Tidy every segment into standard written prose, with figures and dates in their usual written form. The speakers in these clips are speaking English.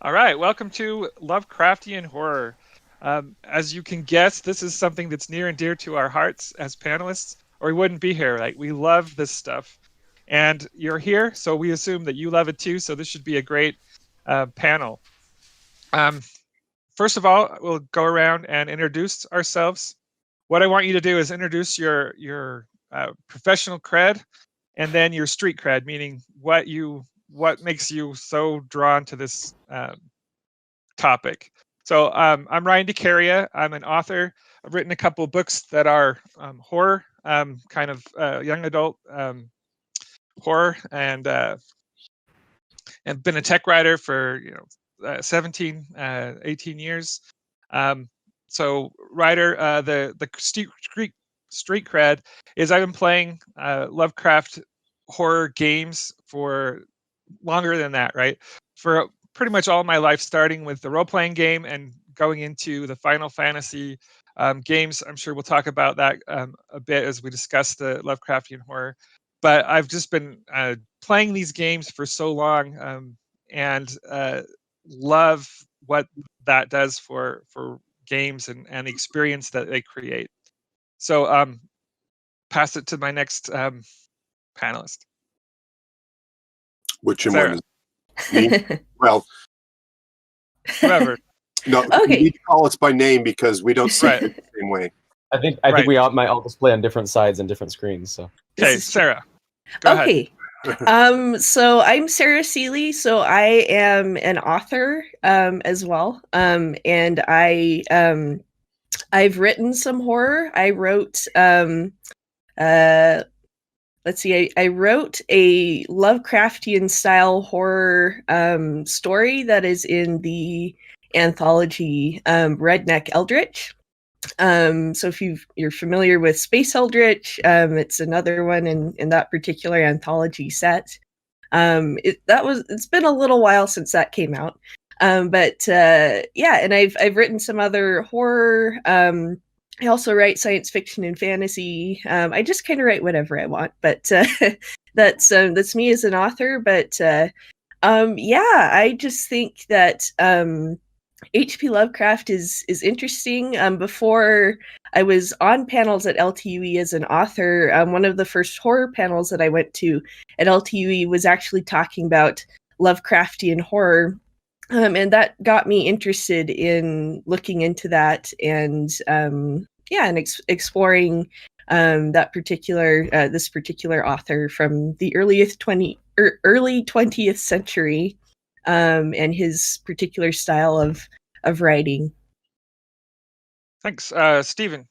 All right, welcome to Lovecraftian Horror. As you can guess, this is something that's near and dear to our hearts as panelists, or we wouldn't be here. Like, we love this stuff. And you're here, so we assume that you love it too, so this should be a great panel. Um, First of all, we'll go around and introduce ourselves. What I want you to do is introduce your professional cred and then your street cred, meaning what makes you so drawn to this topic. So I'm Ryan Decaria. I'm an author. I've written a couple of books that are horror, kind of young adult horror, and been a tech writer for 17, 18 years. So writer, the street cred is I've been playing Lovecraft horror games for longer than that, right? For pretty much all my life, starting with the role-playing game and going into the Final Fantasy games. I'm sure we'll talk about that a bit as we discuss the Lovecraftian horror. But I've just been playing these games for so long and love what that does for games and the experience that they create. So pass it to my next panelist. Which Sarah. one is me? Well, whoever. No, Okay. we need to call us by name because we don't see Right. it the same way. I think Right. we all might all display on different sides and different screens. So Okay, This is Sarah. Go ahead. Okay. So I'm Sarah Seeley. So I am an author as well. And I've written some horror. I wrote let's see, I wrote a Lovecraftian style horror story that is in the anthology Redneck Eldritch. So if you're familiar with Space Eldritch, it's another one in that particular anthology set. It's been a little while since that came out. But yeah, and I've written some other horror. I also write science fiction and fantasy. I just kind of write whatever I want, but that's me as an author. But yeah, I just think that HP Lovecraft is interesting. Before I was on panels at LTUE as an author, one of the first horror panels that I went to at LTUE was actually talking about Lovecraftian horror. And that got me interested in looking into that and exploring this particular author from the early 20th century and his particular style of writing. Thanks, Stephen.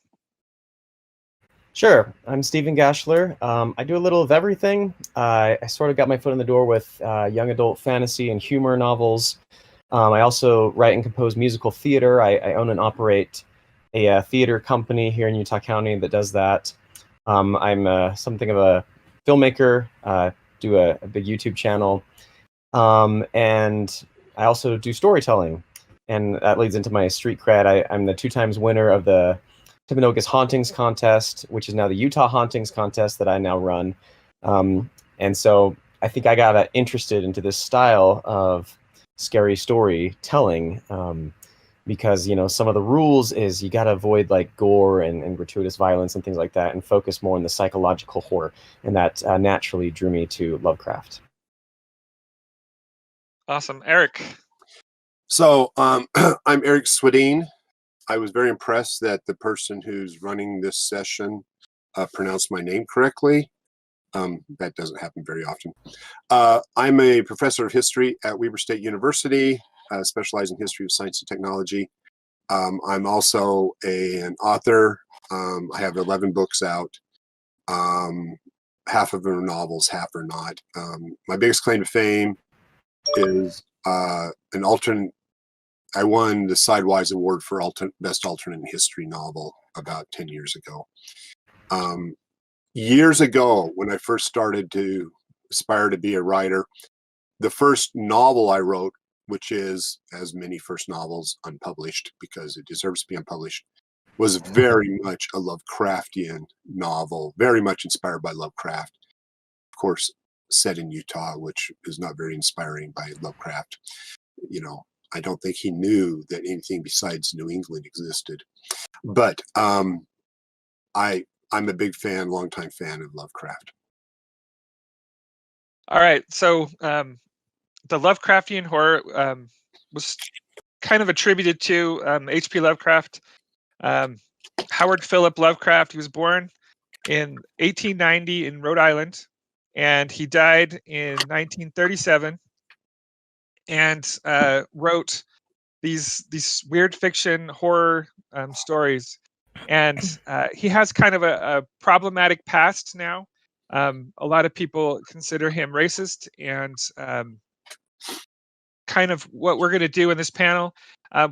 sure, I'm Stephen Gashler. I do a little of everything. I sort of got my foot in the door with young adult fantasy and humor novels. I also write and compose musical theater. I own and operate a theater company here in Utah County that does that. I'm something of a filmmaker, do a big YouTube channel, and I also do storytelling. And that leads into my street cred. I'm the 2 times winner of the Timpanogos Hauntings Contest, which is now the Utah Hauntings Contest that I now run. And so I think I got interested into this style of scary storytelling because some of the rules is you got to avoid like gore and gratuitous violence and things like that and focus more on the psychological horror, and that naturally drew me to Lovecraft. Awesome. Eric. So I'm Eric Swedin. I was very impressed that the person who's running this session pronounced my name correctly. That doesn't happen very often. I'm a professor of history at Weber State University, specializing in history of science and technology. I'm also an author. I have 11 books out. Half of them are novels, half are not. My biggest claim to fame is an alternate. I won the Sidewise Award for Best Alternate History Novel about 10 years ago. Years ago, when I first started to aspire to be a writer, the first novel I wrote, which is, as many first novels, unpublished because it deserves to be unpublished, was very much a Lovecraftian novel, very much inspired by Lovecraft. Of course, set in Utah, which is not very inspiring by Lovecraft. I don't think he knew that anything besides New England existed. But I'm a big fan, longtime fan of Lovecraft. All right, so the Lovecraftian horror was kind of attributed to HP Lovecraft. Howard Philip Lovecraft. He was born in 1890 in Rhode Island, and he died in 1937. And wrote these weird fiction horror stories. And he has kind of a problematic past now. A lot of people consider him racist, and kind of what we're going to do in this panel.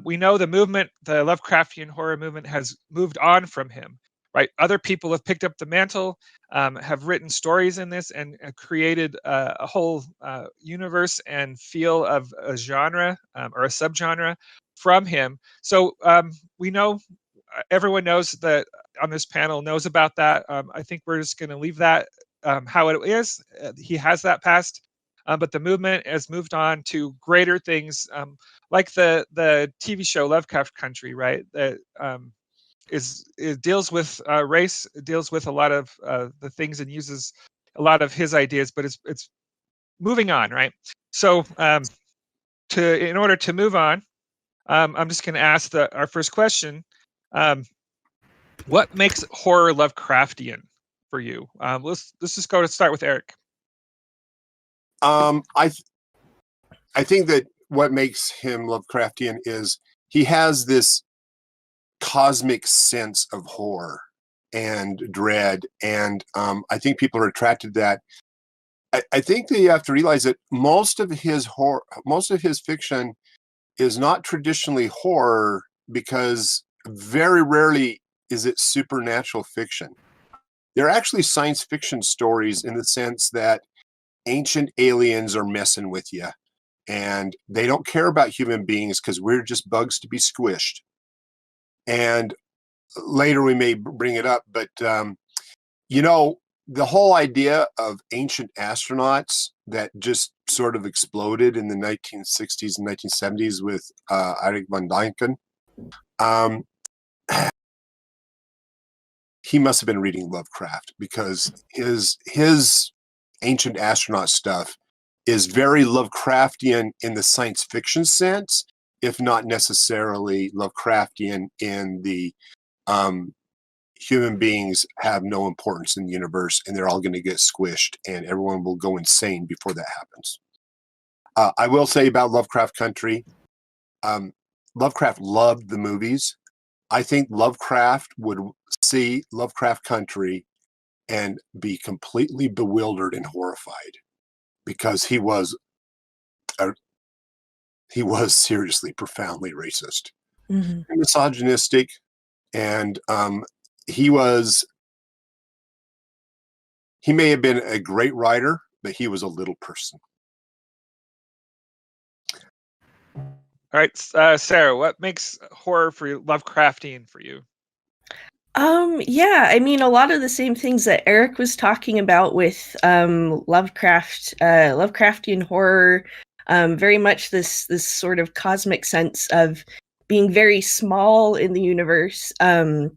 We know the Lovecraftian horror movement has moved on from him, right? Other people have picked up the mantle, have written stories in this, and created a whole universe and feel of a genre or a subgenre from him. So we know, everyone knows that on this panel knows about that. I think we're just going to leave that how it is. He has that past. But the movement has moved on to greater things, like the TV show Lovecraft Country, right? That it deals with race, it deals with a lot of the things, and uses a lot of his ideas, but it's moving on, right? So in order to move on, I'm just going to ask our first question: what makes horror Lovecraftian for you? Let's just start with Eric. I think that what makes him Lovecraftian is he has this cosmic sense of horror and dread, and I think people are attracted to that. I think that you have to realize that most of his fiction is not traditionally horror, because very rarely is it supernatural fiction. They're actually science fiction stories, in the sense that ancient aliens are messing with you, and they don't care about human beings because we're just bugs to be squished. And later we may bring it up, but the whole idea of ancient astronauts that just sort of exploded in the 1960s and 1970s with Erich von Däniken, he must have been reading Lovecraft, because his ancient astronaut stuff is very Lovecraftian in the science fiction sense, if not necessarily Lovecraftian in the human beings have no importance in the universe, and they're all going to get squished, and everyone will go insane before that happens. I will say about Lovecraft Country, Lovecraft loved the movies. I think Lovecraft would see Lovecraft Country and be completely bewildered and horrified, because he was seriously, profoundly racist, and misogynistic, and he may have been a great writer, but he was a little person. All right, Sarah, what makes horror for you, Lovecraftian for you? Yeah, I mean, a lot of the same things that Eric was talking about with Lovecraftian horror, very much this sort of cosmic sense of being very small in the universe. I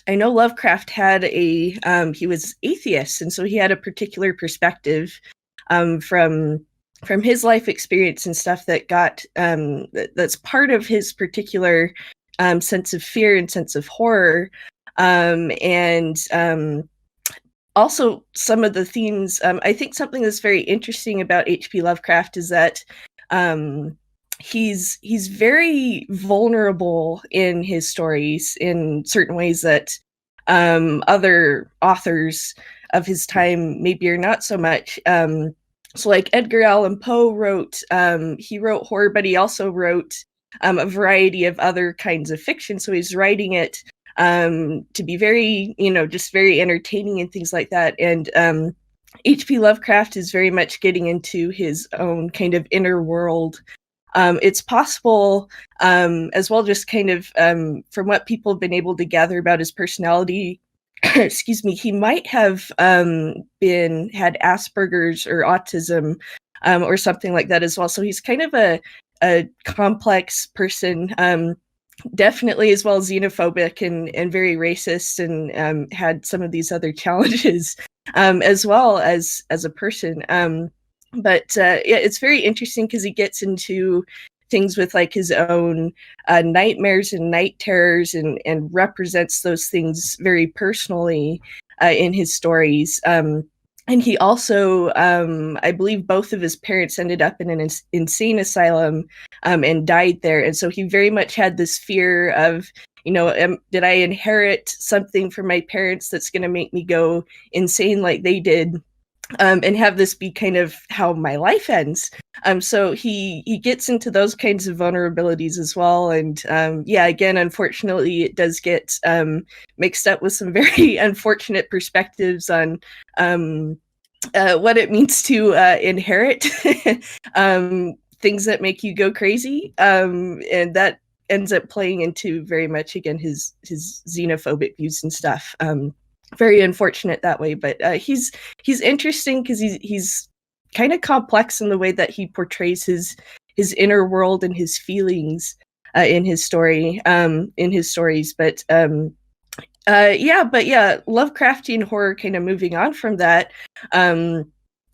know Lovecraft had he was atheist, and so he had a particular perspective from his life experience and stuff that got that's part of his particular sense of fear and sense of horror. And also some of the themes, I think something that's very interesting about HP Lovecraft is that he's very vulnerable in his stories in certain ways that other authors of his time maybe are not so much. So like Edgar Allan Poe wrote horror, but he also wrote a variety of other kinds of fiction. So he's writing it to be very, just very entertaining and things like that. And HP Lovecraft is very much getting into his own kind of inner world. It's possible as well, just kind of from what people have been able to gather about his personality, excuse me, he might have had Asperger's or autism or something like that as well. So he's kind of a a complex person, definitely as well xenophobic and very racist, and had some of these other challenges as well as a person. But yeah, it's very interesting because he gets into things with like his own nightmares and night terrors, and represents those things very personally in his stories. And he also, I believe both of his parents ended up in an insane asylum and died there. And so he very much had this fear of, did I inherit something from my parents that's going to make me go insane like they did? And have this be kind of how my life ends. So he gets into those kinds of vulnerabilities as well. And yeah, again, unfortunately, it does get mixed up with some very unfortunate perspectives on what it means to inherit things that make you go crazy. And that ends up playing into very much, again, his xenophobic views and stuff. Very unfortunate that way, but he's interesting because he's kind of complex in the way that he portrays his inner world and his feelings in his stories. But Lovecraftian horror, kind of moving on from that,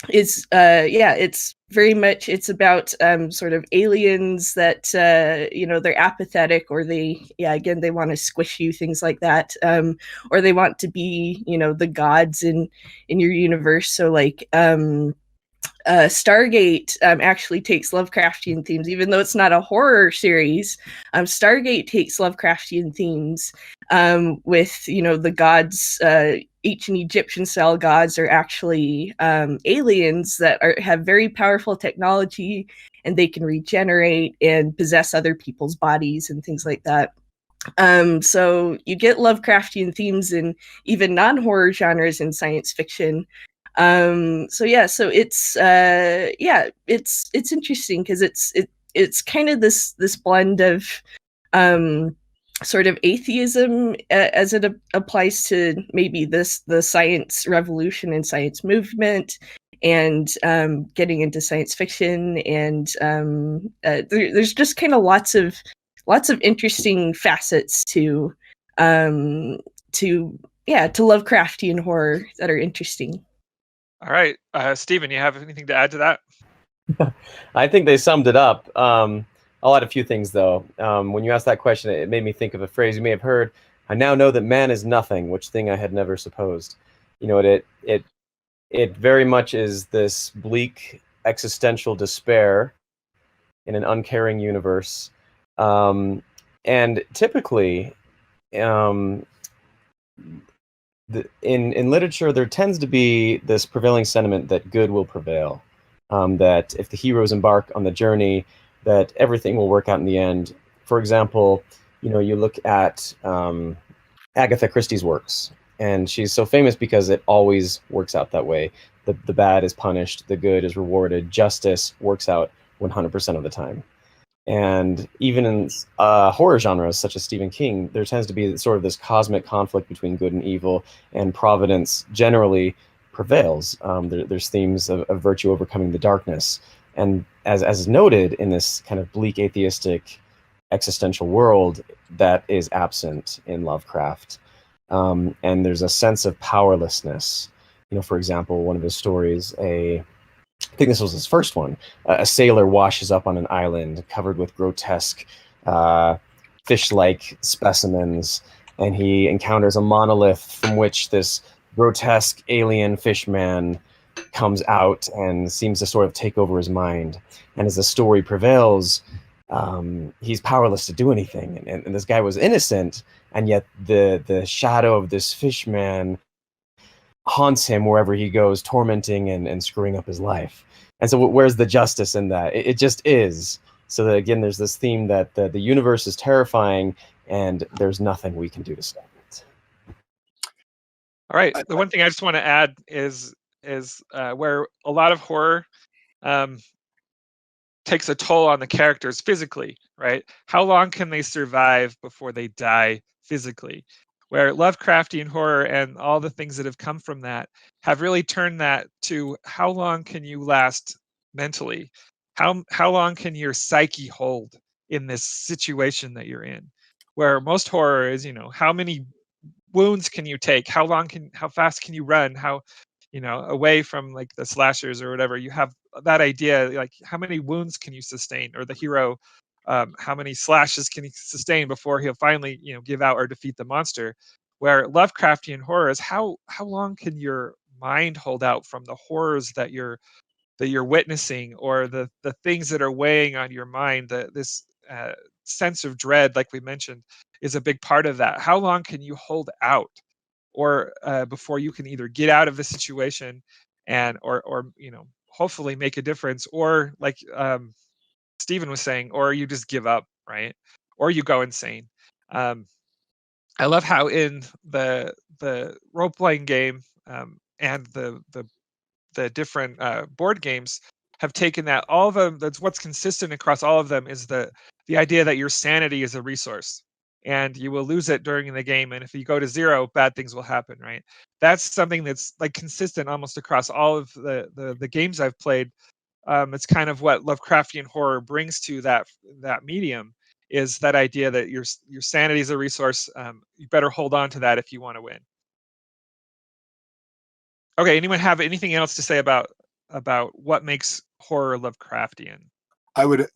is it's very much, it's about sort of aliens that they're apathetic, or they want to squish you, things like that, or they want to be the gods in your universe. So like Stargate actually takes Lovecraftian themes, even though it's not a horror series. Stargate takes Lovecraftian themes with the gods. Ancient Egyptian style gods are actually aliens that have very powerful technology, and they can regenerate and possess other people's bodies and things like that. So you get Lovecraftian themes in even non-horror genres in science fiction. So it's interesting because it's kind of this blend of sort of atheism as it applies to maybe the science revolution and science movement, and getting into science fiction, and there's just kind of lots of interesting facets to Lovecraftian horror that are interesting. All right, Stephen, you have anything to add to that? I think they summed it up. I'll add a few things, though. When you asked that question, it made me think of a phrase you may have heard. I now know that man is nothing, which thing I had never supposed. It very much is this bleak existential despair in an uncaring universe. And typically, in literature, there tends to be this prevailing sentiment that good will prevail. That if the heroes embark on the journey, that everything will work out in the end. For example, you look at Agatha Christie's works, and she's so famous because it always works out that way. The bad is punished, the good is rewarded, justice works out 100% of the time. And even in horror genres such as Stephen King, there tends to be sort of this cosmic conflict between good and evil, and providence generally prevails. There's themes of virtue overcoming the darkness. And as is noted in this kind of bleak atheistic existential world, that is absent in Lovecraft. And there's a sense of powerlessness. For example, one of his stories, I think this was his first one, a sailor washes up on an island covered with grotesque fish-like specimens, and he encounters a monolith from which this grotesque alien fishman comes out and seems to sort of take over his mind. And as the story prevails, he's powerless to do anything. And this guy was innocent, and yet the shadow of this fishman haunts him wherever he goes, tormenting and screwing up his life. And so where's the justice in that? It just is. So that, again, there's this theme that the universe is terrifying, and there's nothing we can do to stop it. All right. The one thing I just want to add is where a lot of horror takes a toll on the characters physically, right? How long can they survive before they die physically? Where Lovecraftian horror and all the things that have come from that have really turned that to how long can you last mentally? how long can your psyche hold in this situation that you're in? Where most horror is, how many wounds can you take? How fast can you run? How, away from like the slashers or whatever, you have that idea, like how many wounds can you sustain, or the hero, how many slashes can he sustain before he'll finally, give out or defeat the monster. Where Lovecraftian horror is how long can your mind hold out from the horrors that you're witnessing, or the things that are weighing on your mind. This sense of dread, like we mentioned, is a big part of that. How long can you hold out, or before you can either get out of the situation and or hopefully make a difference, or like Stephen was saying, or you just give up, right? Or you go insane. I love how in the role playing game, and the different board games have taken that. All of them, that's what's consistent across all of them, is the idea that your sanity is a resource and you will lose it during the game, and if you go to 0, bad things will happen, right? That's something that's like consistent almost across all of the games I've played. It's kind of what Lovecraftian horror brings to that medium, is that idea that your sanity is a resource. You better hold on to that if you want to win. Okay, anyone have anything else to say about what makes horror Lovecraftian? I would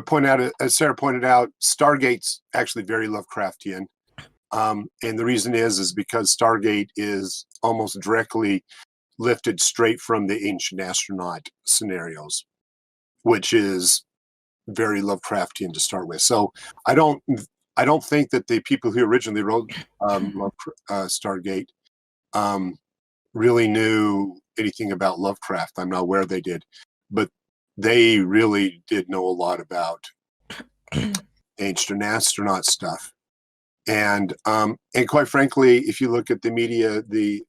point out, as Sarah pointed out, Stargate's actually very Lovecraftian, and the reason is because Stargate is almost directly lifted straight from the Ancient Astronaut scenarios, which is very Lovecraftian to start with. So I don't think that the people who originally wrote Stargate really knew anything about Lovecraft. I'm not aware they did, but they really did know a lot about Ancient Astronaut stuff. And quite frankly, if you look at the media, the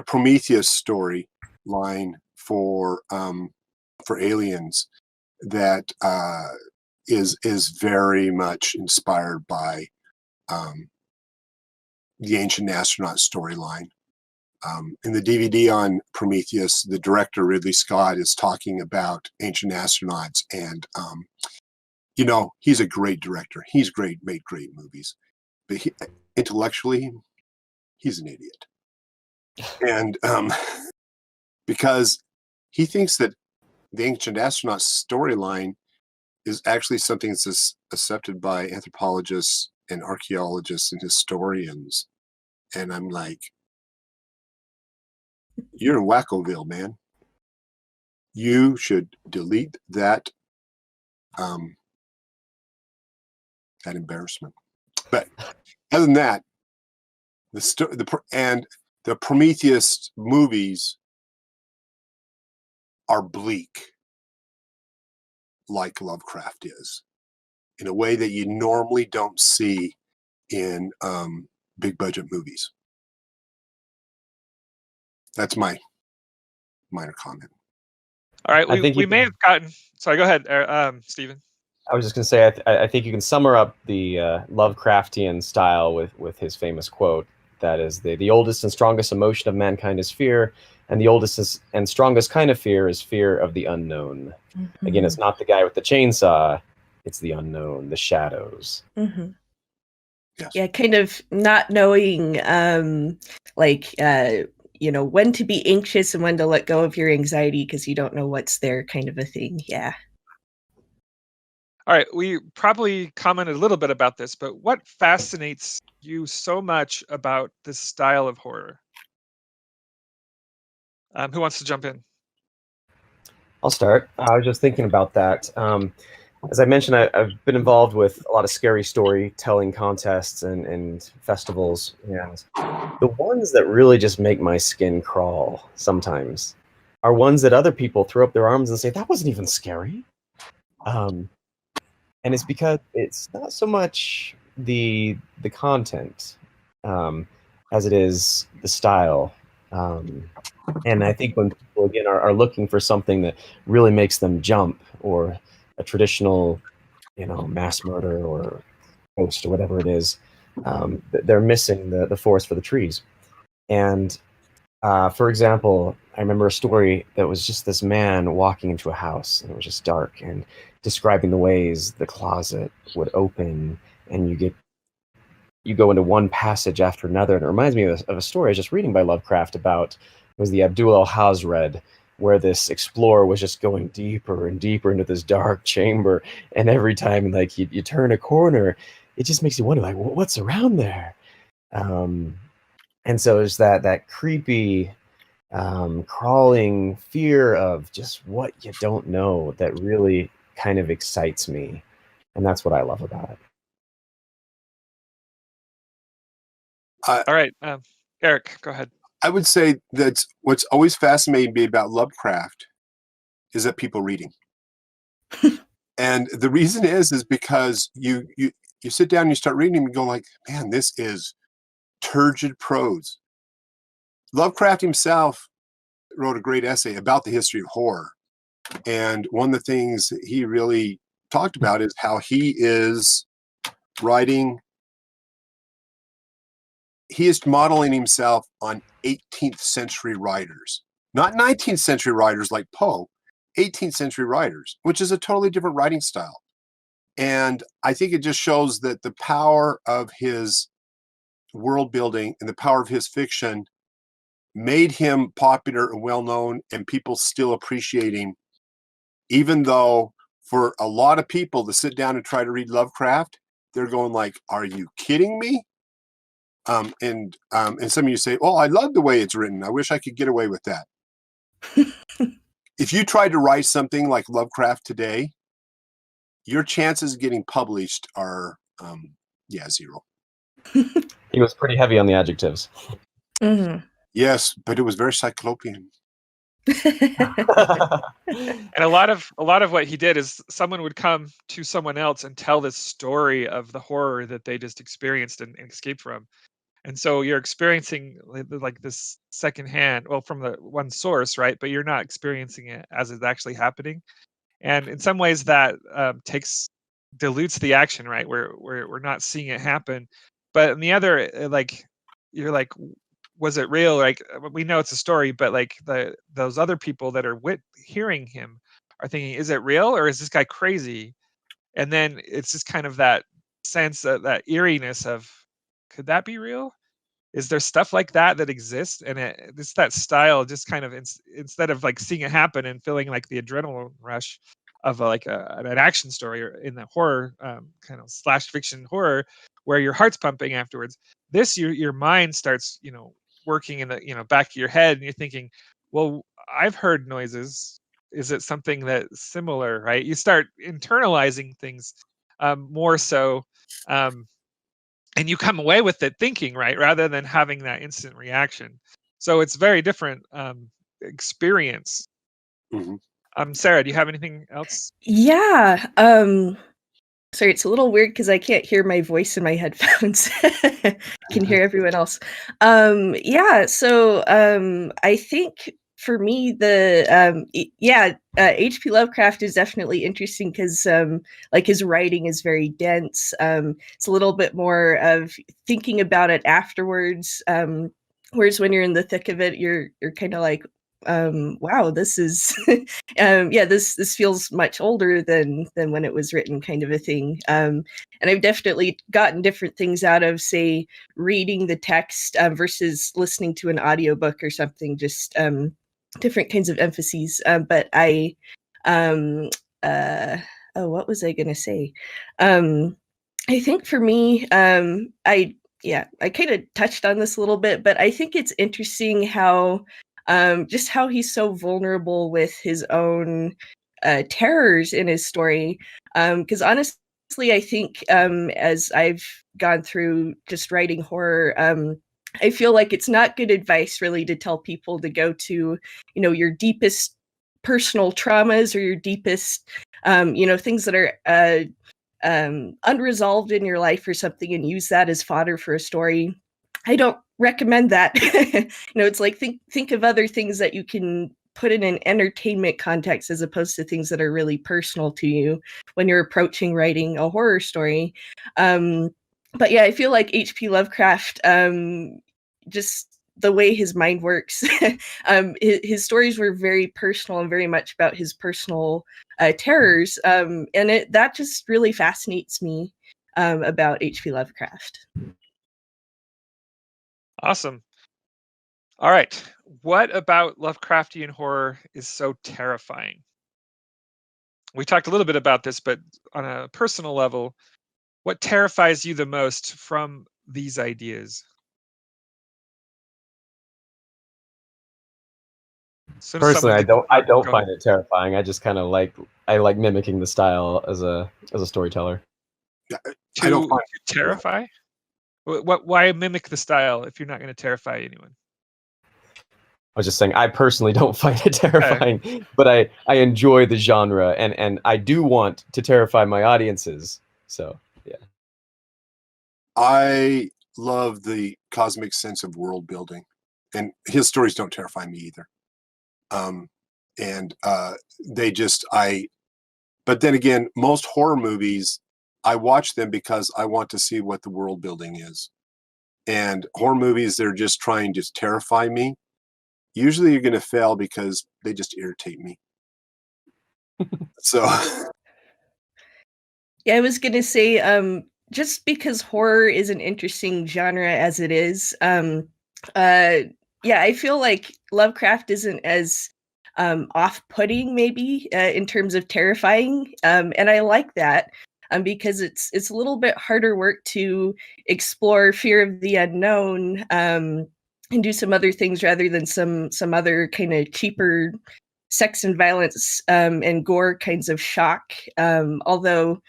Prometheus story line for Aliens, that is very much inspired by the Ancient Astronaut storyline. In the DVD on Prometheus, the director Ridley Scott is talking about Ancient Astronauts, and he's a great director. He's made great movies, but intellectually, he's an idiot. And because he thinks that the Ancient Astronaut storyline is actually something that's accepted by anthropologists and archaeologists and historians, and I'm like, you're in Wackoville, man. You should delete that that embarrassment. But other than that, the Prometheus movies are bleak, like Lovecraft is, in a way that you normally don't see in big budget movies. That's my minor comment. All right, we may have gotten. Sorry, go ahead, Stephen. I was just going to say, I think you can sum up the Lovecraftian style with his famous quote, that is, the oldest and strongest emotion of mankind is fear, and the oldest and strongest kind of fear is fear of the unknown. Mm-hmm. Again, it's not the guy with the chainsaw, it's the unknown, the shadows. Mm-hmm. Yes. Yeah, kind of not knowing, when to be anxious and when to let go of your anxiety because you don't know what's there, kind of a thing. Yeah. All right, we probably commented a little bit about this, but what fascinates you so much about this style of horror? Who wants to jump in? I'll start. I was just thinking about that. As I mentioned, I've been involved with a lot of scary storytelling contests and festivals, and the ones that really just make my skin crawl sometimes are ones that other people throw up their arms and say, that wasn't even scary. And it's because it's not so much the content as it is the style. And I think when people, again, are looking for something that really makes them jump, or a traditional, mass murder or ghost or whatever it is, they're missing the forest for the trees. And for example, I remember a story that was just this man walking into a house, and it was just dark, and describing the ways the closet would open, and you go into one passage after another. And it reminds me of a story I was just reading by Lovecraft about, it was the Abdul al-Hazred, where this explorer was just going deeper and deeper into this dark chamber, and every time like you turn a corner, it just makes you wonder, like, what's around there? And so it's that creepy, crawling fear of just what you don't know that really kind of excites me, and that's what I love about it. All right, Eric, go ahead. I would say that what's always fascinated me about Lovecraft is that people reading. And the reason is because you sit down and you start reading and go like, man, this is turgid prose. Lovecraft himself wrote a great essay about the history of horror. And one of the things he really talked about is how he is writing, he is modeling himself on 18th century writers, not 19th century writers like Poe, 18th century writers, which is a totally different writing style. And I think it just shows that the power of his world building and the power of his fiction made him popular and well known, and people still appreciate him, even though for a lot of people to sit down and try to read Lovecraft, they're going like, are you kidding me? And some of you say, oh, I love the way it's written. I wish I could get away with that. If you tried to write something like Lovecraft today, your chances of getting published are, zero. He was pretty heavy on the adjectives. Mm-hmm. Yes, but it was very cyclopean. And a lot of what he did is someone would come to someone else and tell this story of the horror that they just experienced and escaped from. And so you're experiencing like this secondhand, well, from the one source, right? But you're not experiencing it as it's actually happening. And in some ways that dilutes the action, right? We're not seeing it happen. But in the other, like, you're like, was it real? Like, we know it's a story, but like those other people that are hearing him are thinking, is it real or is this guy crazy? And then it's just kind of that sense, that eeriness of, could that be real? Is there stuff like that exists? And it's that style, just kind of instead of like seeing it happen and feeling like the adrenaline rush of an action story, or in the horror kind of slash fiction horror, where your heart's pumping afterwards. This, your mind starts, working in the back of your head, and you're thinking, well, I've heard noises. Is it something that's similar, right? You start internalizing things more so. And you come away with it thinking, right, rather than having that instant reaction. So it's very different experience. Mm-hmm. Sarah, do you have anything else? Yeah. Sorry, it's a little weird because I can't hear my voice in my headphones. Can hear everyone else. So I think for me, HP Lovecraft is definitely interesting because like his writing is very dense. It's a little bit more of thinking about it afterwards. Whereas when you're in the thick of it, you're kind of like, wow, this is this feels much older than when it was written, kind of a thing. And I've definitely gotten different things out of, say, reading the text versus listening to an audiobook or something, just different kinds of emphases. But I what was I gonna say? I think for me, I kind of touched on this a little bit, but I think it's interesting how just how he's so vulnerable with his own terrors in his story. Because honestly, I think as I've gone through just writing horror, I feel like it's not good advice really to tell people to go to, your deepest personal traumas or your deepest, things that are unresolved in your life or something, and use that as fodder for a story. I don't recommend that. It's like think of other things that you can put in an entertainment context as opposed to things that are really personal to you when you're approaching writing a horror story. But yeah, I feel like HP Lovecraft just the way his mind works. His stories were very personal and very much about his personal terrors, and that just really fascinates me about HP Lovecraft. Awesome. All right. What about Lovecraftian horror is so terrifying? We talked a little bit about this, but on a personal level, what terrifies you the most from these ideas? So Personally, someone I don't go find ahead. it terrifying. I just kind of like mimicking the style as a storyteller. Yeah, I don't find to terrify. Why mimic the style if you're not going to terrify anyone? I was just saying, I personally don't find it terrifying, but I enjoy the genre, and I do want to terrify my audiences. So, yeah. I love the cosmic sense of world building, and his stories don't terrify me either. But then again, most horror movies, I watch them because I want to see what the world building is. And horror movies, they're just trying to terrify me. Usually you're going to fail because they just irritate me. So Yeah, I was gonna say, just because horror is an interesting genre as it is, yeah, I feel like Lovecraft isn't as off-putting, maybe in terms of terrifying, and I like that, because it's a little bit harder work to explore fear of the unknown, and do some other things rather than some other kind of cheaper sex and violence and gore kinds of shock. Although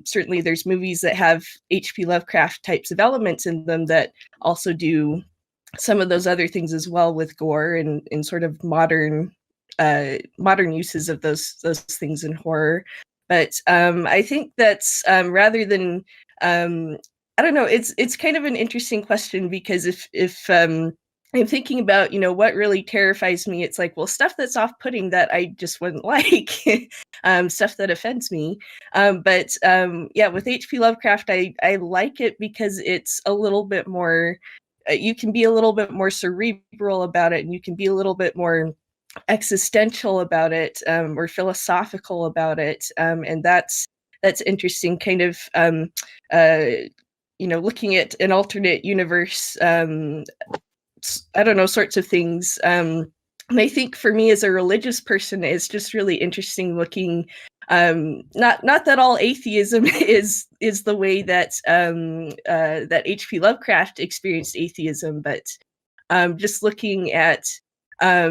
certainly there's movies that have HP Lovecraft types of elements in them that also do some of those other things as well with gore and sort of modern uses of those things in horror. But I think that's rather than I don't know, it's kind of an interesting question, because if I'm thinking about, what really terrifies me, it's like, well, stuff that's off-putting that I just wouldn't like, stuff that offends me. But yeah, with HP Lovecraft, I like it because it's a little bit more, you can be a little bit more cerebral about it, and you can be a little bit more existential about it, or philosophical about it, and that's interesting. Kind of, looking at an alternate universe. I don't know, sorts of things. And I think for me as a religious person, it's just really interesting looking. Not that all atheism is the way that that HP Lovecraft experienced atheism, but just looking at I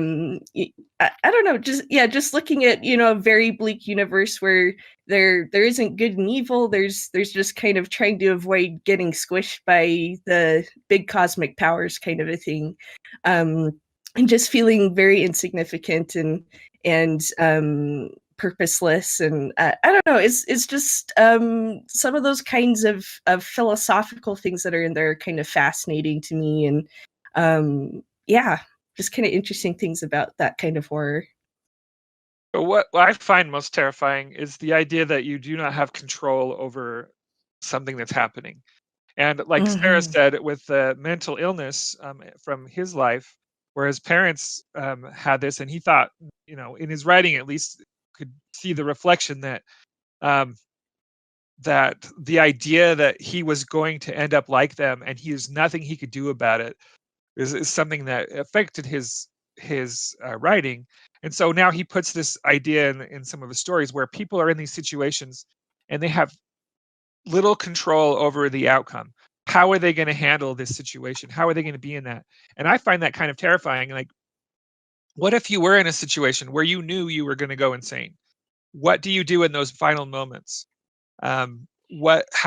don't know, just looking at a very bleak universe where there isn't good and evil. There's just kind of trying to avoid getting squished by the big cosmic powers, kind of a thing, and just feeling very insignificant and purposeless. And I don't know, it's just some of those kinds of philosophical things that are in there are kind of fascinating to me, and yeah, just kind of interesting things about that kind of horror. But what I find most terrifying is the idea that you do not have control over something that's happening. And like Sarah Mhm. said, with the mental illness from his life, where his parents had this, and he thought, in his writing at least, could see the reflection that um, that the idea that he was going to end up like them, and there's nothing he could do about it, is something that affected his writing. And so now he puts this idea in some of his stories where people are in these situations and they have little control over the outcome. How are they going to handle this situation? How are they going to be in that? And I find that kind of terrifying. Like, what if you were in a situation where you knew you were going to go insane? What do you do in those final moments? How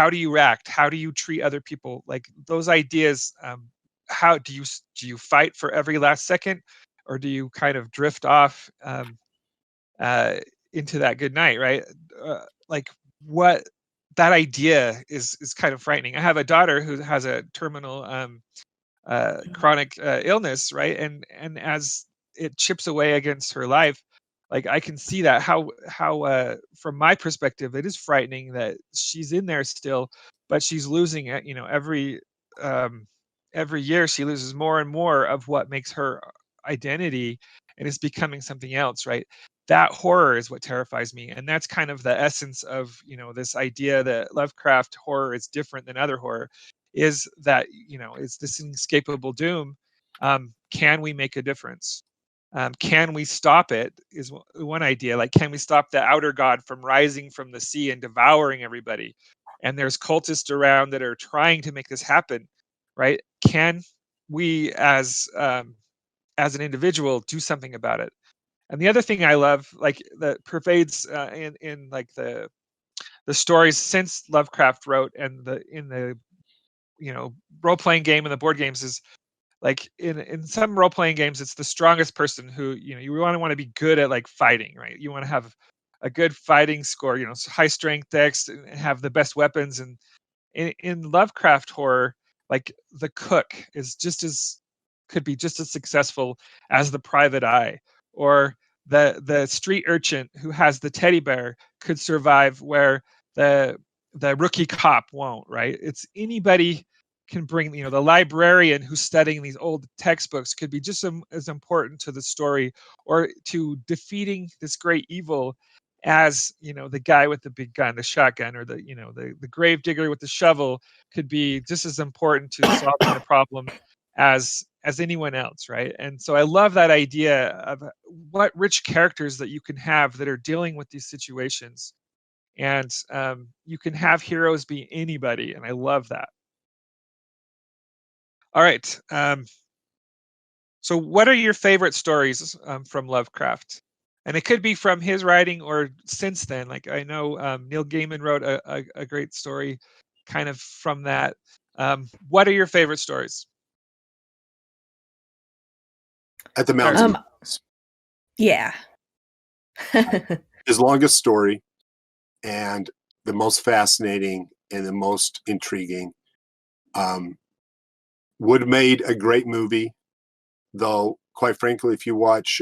do you react? How do you treat other people? Like those ideas, how do you fight for every last second, or do you kind of drift off uh, into that good night, right? Like what that idea is kind of frightening. I have a daughter who has a terminal chronic illness, right? And as it chips away against her life, like I can see that how from my perspective it is frightening that she's in there still, but she's losing every um every year she loses more and more of what makes her identity and is becoming something else, right? That horror is what terrifies me, and that's kind of the essence of, you know, this idea that Lovecraft horror is different than other horror, is that, you know, it's this inescapable doom. Can we make a difference? Can we stop it? Is one idea. Like, can we stop the outer god from rising from the sea and devouring everybody? And there's cultists around that are trying to make this happen, right? Can we, as an individual, do something about it? And the other thing I love, like, that pervades in like the stories since Lovecraft wrote, and in the, you know, role playing game and the board games, is like in some role playing games, it's the strongest person who, you know, you want to be good at, like, fighting, right? You want to have a good fighting score, you know, high strength dex, and have the best weapons. And in Lovecraft horror, like, the cook is could be just as successful as the private eye, or the street urchin who has the teddy bear could survive where the rookie cop won't, right? It's anybody can bring, you know, the librarian who's studying these old textbooks could be just as important to the story, or to defeating this great evil, as, you know, the guy with the big gun, the shotgun, or the, you know, the grave digger with the shovel could be just as important to solving the problem as anyone else, right? And so I love that idea of what rich characters that you can have that are dealing with these situations. And you can have heroes be anybody, and I love that. All right. So what are your favorite stories from Lovecraft? And it could be from his writing or since then. Like, I know Neil Gaiman wrote a great story kind of from that. What are your favorite stories? At the Mountains. Yeah. His longest story, and the most fascinating and the most intriguing. Would have made a great movie, though, quite frankly, if you watch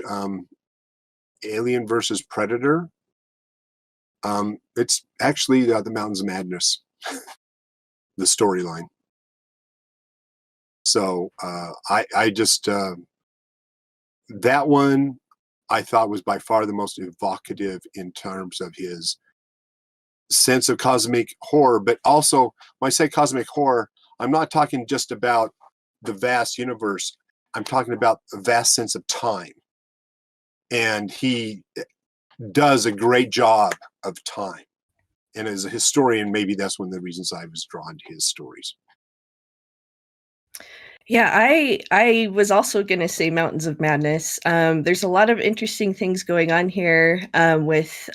Alien versus Predator, it's actually the Mountains of Madness, the storyline. So I just, that one I thought was by far the most evocative in terms of his sense of cosmic horror. But also, when I say cosmic horror, I'm not talking just about the vast universe. I'm talking about a vast sense of time. And he does a great job of time. And as a historian, maybe that's one of the reasons I was drawn to his stories. Yeah, I was also going to say Mountains of Madness. There's a lot of interesting things going on here with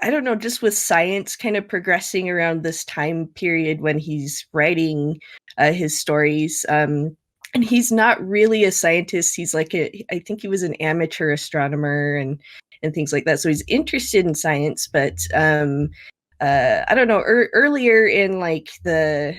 I don't know, just with science kind of progressing around this time period when he's writing his stories. And he's not really a scientist. He's like I think he was an amateur astronomer and things like that. So he's interested in science, but I don't know. Earlier in like the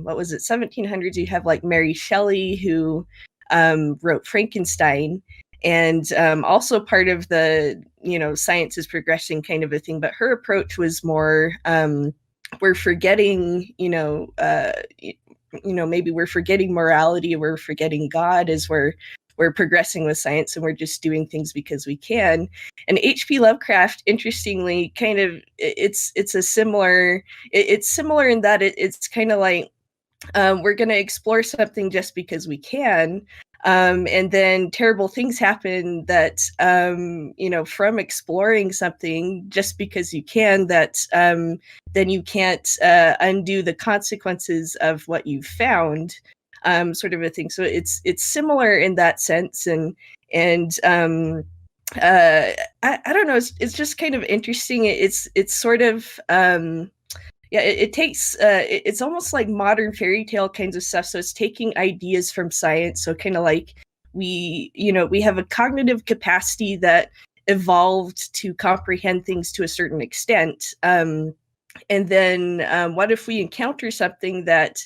what was it, 1700s, you have like Mary Shelley, who wrote Frankenstein. And also part of the, you know, science is progressing kind of a thing, but her approach was more we're forgetting, maybe we're forgetting morality, we're forgetting God as we're progressing with science, and we're just doing things because we can. And HP Lovecraft, interestingly, kind of it's similar in that it's kind of like we're going to explore something just because we can. And then terrible things happen that, from exploring something just because you can, that then you can't undo the consequences of what you've found, sort of a thing. So it's similar in that sense. And I don't know, it's just kind of interesting. It's sort of, it takes it's almost like modern fairy tale kinds of stuff. So it's taking ideas from science. So kind of like we have a cognitive capacity that evolved to comprehend things to a certain extent. And then what if we encounter something that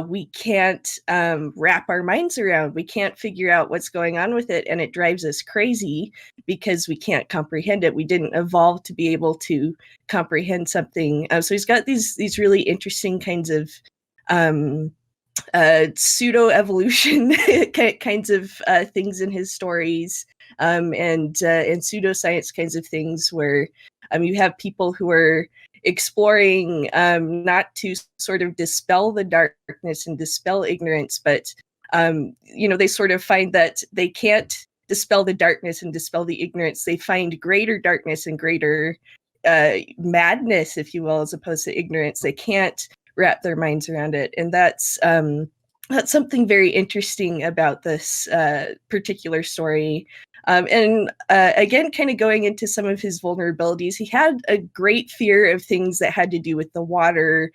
we can't wrap our minds around? We can't figure out what's going on with it, and it drives us crazy because we can't comprehend it. We didn't evolve to be able to comprehend something. So he's got these really interesting kinds of pseudo evolution kinds of things in his stories, and pseudoscience kinds of things, where you have people who are exploring not to sort of dispel the darkness and dispel ignorance, but they sort of find that they can't dispel the darkness and dispel the ignorance. They find greater darkness and greater madness, if you will, as opposed to ignorance. They can't wrap their minds around it, and that's something very interesting about this particular story. And again, kind of going into some of his vulnerabilities, he had a great fear of things that had to do with the water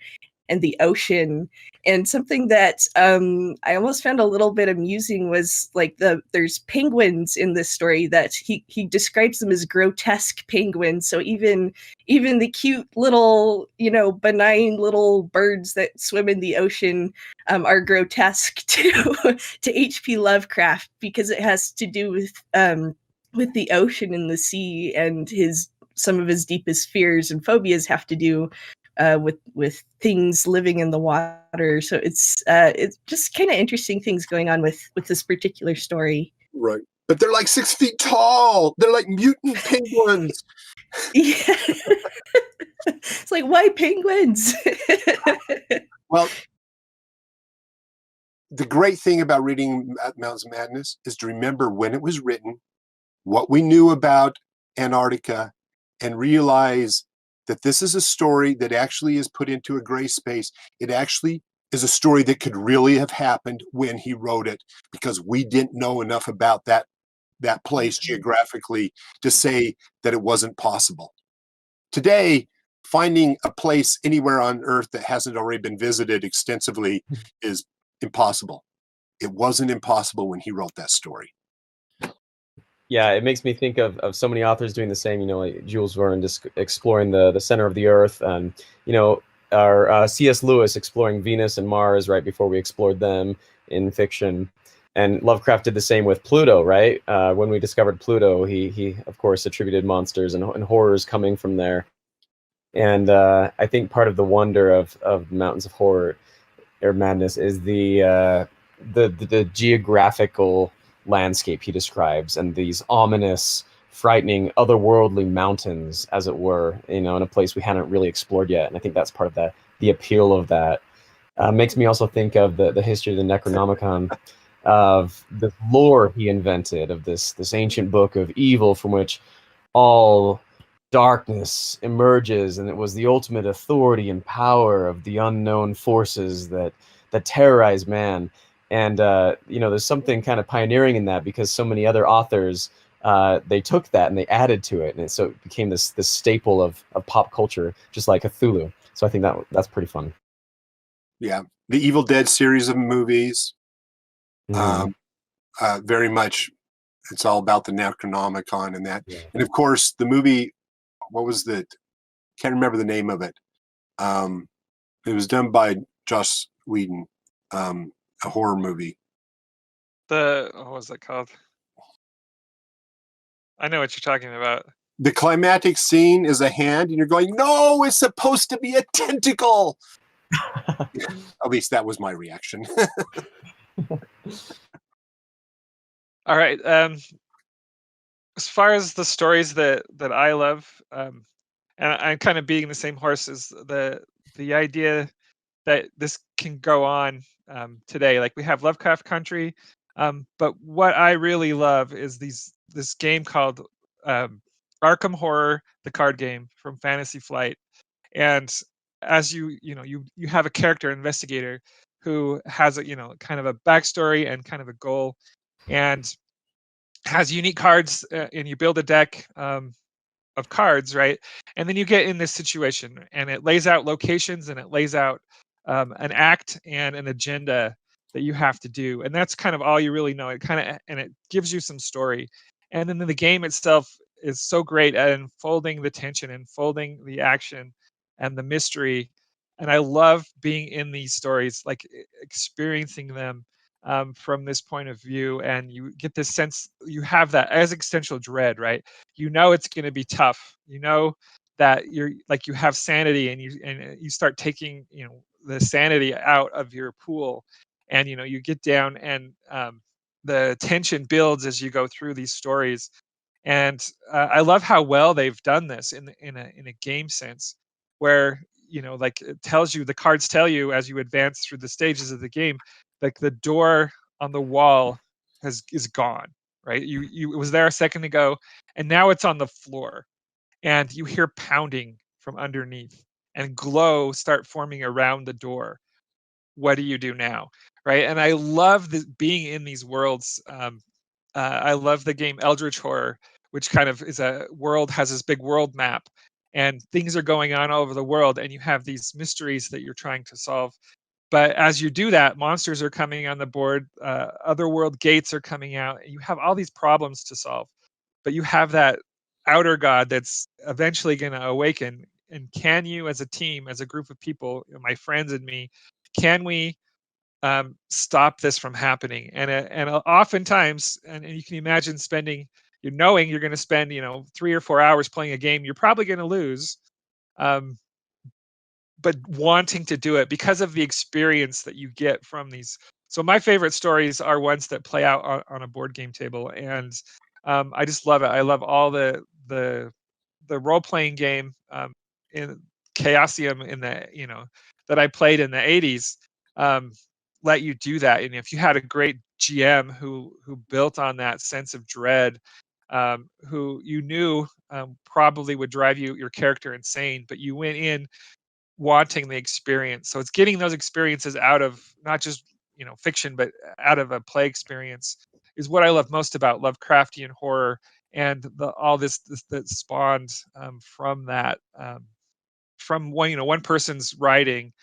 and the ocean. And something that I almost found a little bit amusing was like there's penguins in this story that he describes them as grotesque penguins. So even the cute little, benign little birds that swim in the ocean are grotesque to HP Lovecraft, because it has to do with the ocean and the sea, and some of his deepest fears and phobias have to do with things living in the water. So it's just kind of interesting things going on with this particular story. Right. But they're like 6 feet tall. They're like mutant penguins. Yeah. It's like, why penguins? Well, the great thing about reading Mountains of Madness is to remember when it was written, what we knew about Antarctica, and realize that this is a story that actually is put into a gray space. It actually is a story that could really have happened when he wrote it, because we didn't know enough about that place geographically to say that it wasn't possible. Today, finding a place anywhere on Earth that hasn't already been visited extensively is impossible. It wasn't impossible when he wrote that story. Yeah, it makes me think of so many authors doing the same, like Jules Verne just exploring the center of the Earth, and, our C.S. Lewis exploring Venus and Mars right before we explored them in fiction. And Lovecraft did the same with Pluto, right? When we discovered Pluto, he of course attributed monsters and horrors coming from there. And I think part of the wonder of Mountains of Horror or Madness is the geographical landscape he describes, and these ominous, frightening, otherworldly mountains, as it were, in a place we hadn't really explored yet. And I think that's part of the appeal of that. Makes me also think of the history of the Necronomicon, of the lore he invented, of this ancient book of evil from which all darkness emerges, and it was the ultimate authority and power of the unknown forces that terrorize man. And there's something kind of pioneering in that, because so many other authors they took that and they added to it, and so it became this staple of pop culture, just like Cthulhu. So I think that's pretty fun. Yeah, the Evil Dead series of movies, Mm-hmm. very much. It's all about the Necronomicon and that, Yeah. and of course the movie. What was the? Can't remember the name of it. It was done by Joss Whedon. A horror movie. What was it called? I know what you're talking about. The climactic scene is a hand, and you're going, no, it's supposed to be a tentacle. At least that was my reaction. All right. As far as the stories that I love, and I'm kind of beating the same horse, as the idea that this can go on today. Like, we have Lovecraft Country, but what I really love is this game called Arkham Horror, the card game from Fantasy Flight. And as you have a character investigator who has a kind of a backstory and kind of a goal, and has unique cards, and you build a deck of cards, right? And then you get in this situation, and it lays out locations, and it lays out an act and an agenda that you have to do, and that's kind of all you really know. And it gives you some story, and then the game itself is so great at unfolding the tension, unfolding the action, and the mystery. And I love being in these stories, like experiencing them from this point of view, and you get this sense, you have that existential dread, right? You know it's going to be tough. You know that you're like you have sanity, and you start taking the sanity out of your pool, and you get down, and the tension builds as you go through these stories. And I love how well they've done this in a game sense, where like the cards tell you as you advance through the stages of the game, like the door on the wall is gone, right? It was there a second ago, and now it's on the floor, and you hear pounding from underneath, and glow start forming around the door. What do you do now, right? And I love being in these worlds. I love the game Eldritch Horror, which kind of has this big world map, and things are going on all over the world, and you have these mysteries that you're trying to solve. But as you do that, monsters are coming on the board, other world gates are coming out, and you have all these problems to solve. But you have that outer god that's eventually going to awaken. And can you, as a team, as a group of people, my friends and me, can we stop this from happening? And oftentimes, and you can imagine knowing you're going to spend 3 or 4 hours playing a game you're probably going to lose, but wanting to do it because of the experience that you get from these. So my favorite stories are ones that play out on a board game table, and I just love it. I love all the role-playing game in Chaosium that I played in the 80s. Let you do that, and if you had a great GM who built on that sense of dread, who you knew probably would drive your character insane, but you went in wanting the experience. So it's getting those experiences out of not just fiction, but out of a play experience is what I love most about Lovecraftian horror, and all this that spawned from that, from one person's writing,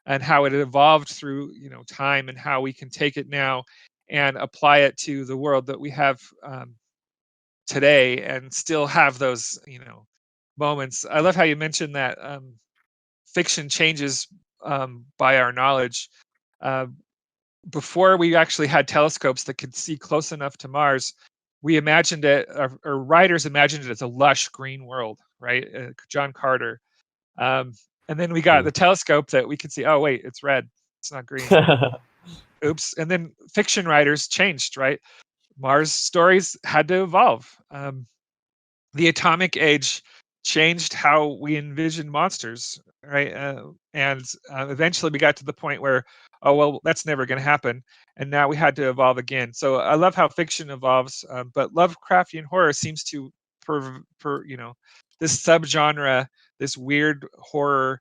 and how it evolved through time, and how we can take it now and apply it to the world that we have today, and still have those moments. I love how you mentioned that fiction changes by our knowledge. Before we actually had telescopes that could see close enough to Mars, we imagined it, or writers imagined it as a lush green world, right? John Carter. And then we got the telescope that we could see, oh wait, it's red, it's not green. Oops. And then fiction writers changed, right? Mars stories had to evolve. The atomic age changed how we envision monsters, right? And eventually we got to the point where, oh well, that's never going to happen, and now we had to evolve again. So I love how fiction evolves, but Lovecraftian horror seems to this subgenre, this weird horror,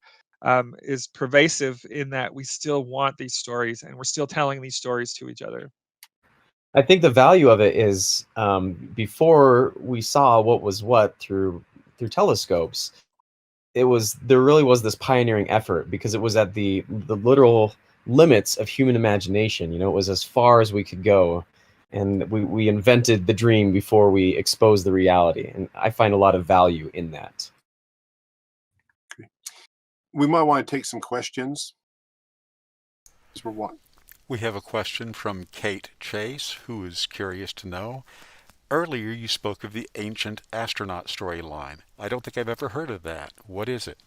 is pervasive in that we still want these stories, and we're still telling these stories to each other. I think the value of it is, before we saw what was what through telescopes, there really was this pioneering effort, because it was at the literal limits of human imagination. It was as far as we could go, and we invented the dream before we exposed the reality, and I find a lot of value in that. Okay. We might want to take some questions. For what? We have a question from Kate Chase, who is curious to know, earlier you spoke of the ancient astronaut storyline. I don't think I've ever heard of that. What is it?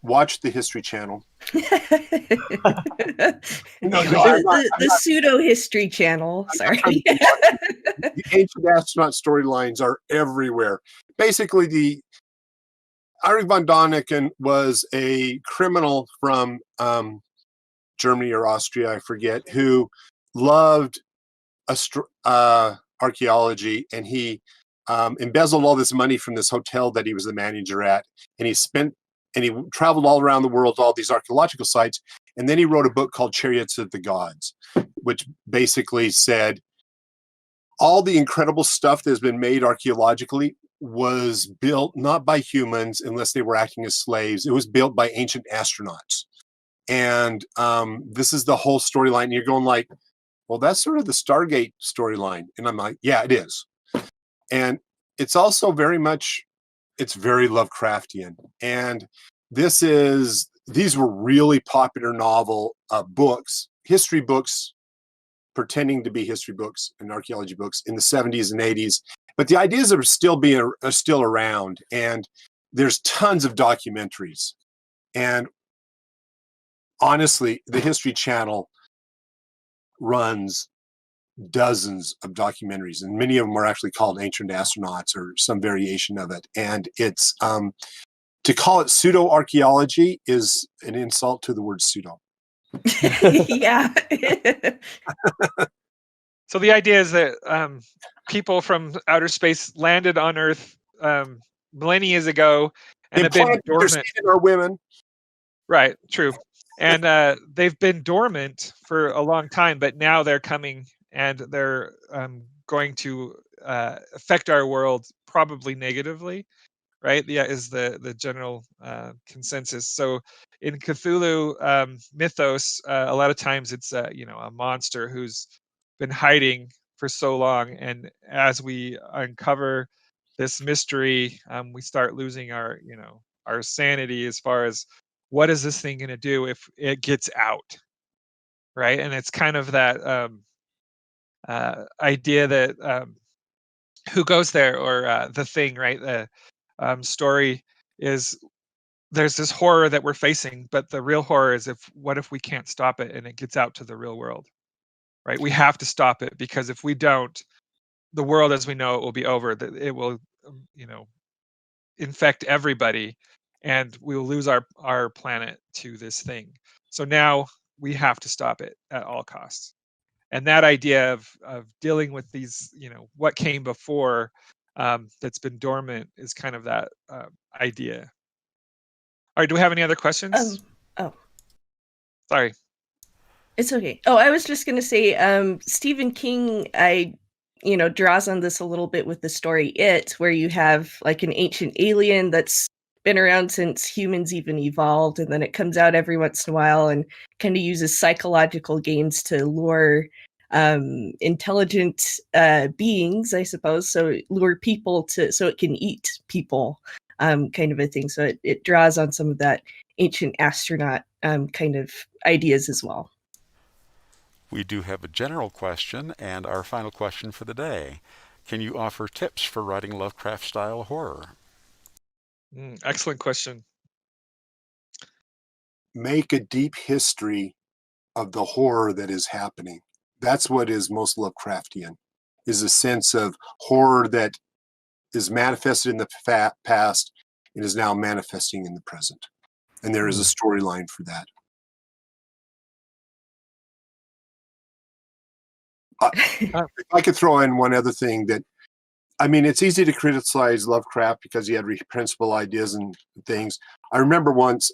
Watch the History Channel. The pseudo History Channel. Sorry. The ancient astronaut storylines are everywhere. Basically, Erich von Däniken was a criminal from Germany or Austria, I forget, who loved archaeology, and he embezzled all this money from this hotel that he was the manager at, and he traveled all around the world to all these archaeological sites, and then he wrote a book called Chariots of the Gods, which basically said all the incredible stuff that has been made archaeologically was built not by humans unless they were acting as slaves. It was built by ancient astronauts. And this is the whole storyline. And you're going like, well, that's sort of the Stargate storyline. And I'm like, yeah, it is. And it's also very Lovecraftian. And these were really popular novel books, history books, pretending to be history books and archaeology books in the 70s and 80s. But the ideas are still around, and there's tons of documentaries. And honestly, the History Channel runs dozens of documentaries, and many of them are actually called Ancient Astronauts or some variation of it. And it's to call it pseudo archaeology is an insult to the word pseudo. Yeah. So the idea is that people from outer space landed on Earth millennia ago and have been dormant. Are women. Right, true. And they've been dormant for a long time, but now they're coming and they're going to affect our world probably negatively, right? Yeah, is the general consensus. So in Cthulhu mythos, a lot of times it's a monster who's been hiding for so long, and as we uncover this mystery, we start losing our sanity as far as what is this thing going to do if it gets out, right? And it's kind of that idea that who goes there, or the thing, right? The story is there's this horror that we're facing, but the real horror is what if we can't stop it and it gets out to the real world, right? We have to stop it, because if we don't, the world as we know it will be over. That it will, infect everybody, and we will lose our planet to this thing. So now we have to stop it at all costs. And that idea of dealing with these, what came before, that's been dormant, is kind of that idea. All right, do we have any other questions? Oh, Sorry. it's okay. Oh, I was just gonna say, Stephen King, draws on this a little bit with the story It, where you have like an ancient alien that's been around since humans even evolved, and then it comes out every once in a while and kind of uses psychological gains to lure intelligent beings, I suppose, so lure people so it can eat people, kind of a thing. So it draws on some of that ancient astronaut kind of ideas as well. We do have a general question and our final question for the day. Can you offer tips for writing Lovecraft-style horror? Excellent question. Make a deep history of the horror that is happening. That's what is most Lovecraftian, is a sense of horror that is manifested in the past and is now manifesting in the present. And there is a storyline for that. If I could throw in one other thing it's easy to criticize Lovecraft because he had reprehensible ideas and things. I remember once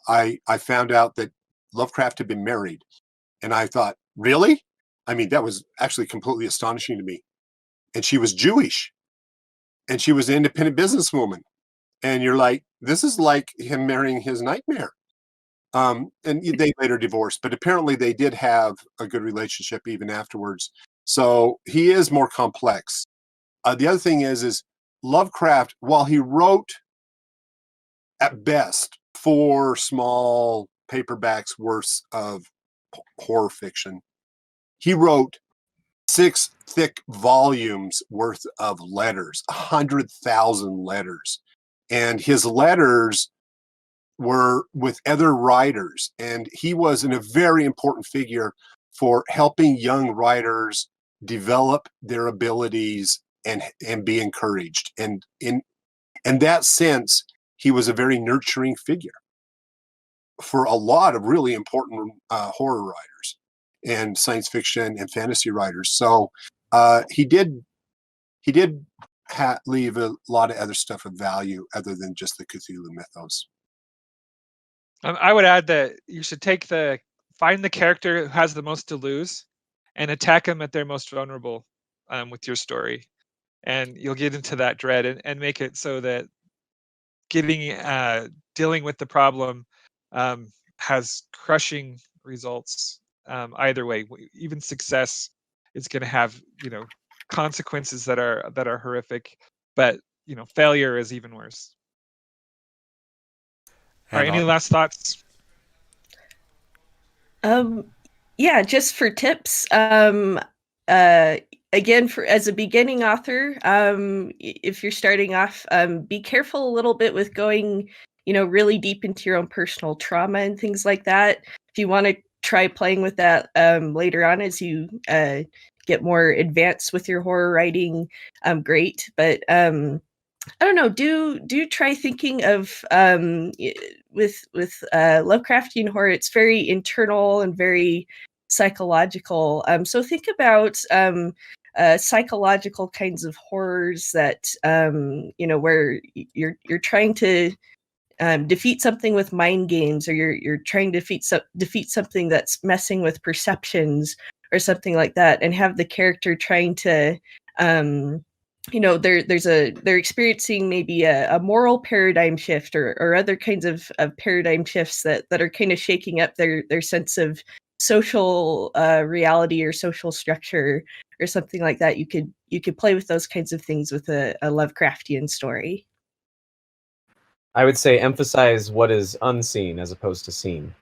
I found out that Lovecraft had been married, and I thought, really? That was actually completely astonishing to me. And she was Jewish, and she was an independent businesswoman. And you're like, this is like him marrying his nightmare. And they later divorced, but apparently they did have a good relationship even afterwards. So he is more complex. The other thing is Lovecraft, while he wrote at best 4 small paperbacks worth of horror fiction, he wrote 6 thick volumes worth of letters, 100,000 letters. And his letters were with other writers, and he was a very important figure for helping young writers develop their abilities and be encouraged. And in that sense, he was a very nurturing figure for a lot of really important horror writers and science fiction and fantasy writers. So he did leave a lot of other stuff of value other than just the Cthulhu mythos. I would add that you should find the character who has the most to lose and attack them at their most vulnerable with your story. And you'll get into that dread and make it so that dealing with the problem has crushing results either way. Even success is going to have consequences that are horrific, but failure is even worse. All right, any last thoughts? Yeah, just for tips, again, as a beginning author, if you're starting off, be careful a little bit with going, really deep into your own personal trauma and things like that. If you want to try playing with that later on as you get more advanced with your horror writing, great. But I don't know. Do try thinking of with Lovecraftian horror. It's very internal and very psychological. So think about psychological kinds of horrors that where you're trying to defeat something with mind games, or you're trying to defeat something that's messing with perceptions or something like that, and have the character trying to they're experiencing maybe a moral paradigm shift or other kinds of paradigm shifts that are kind of shaking up their sense of social reality or social structure or something like that. You could play with those kinds of things with a Lovecraftian story. I would say emphasize what is unseen as opposed to seen.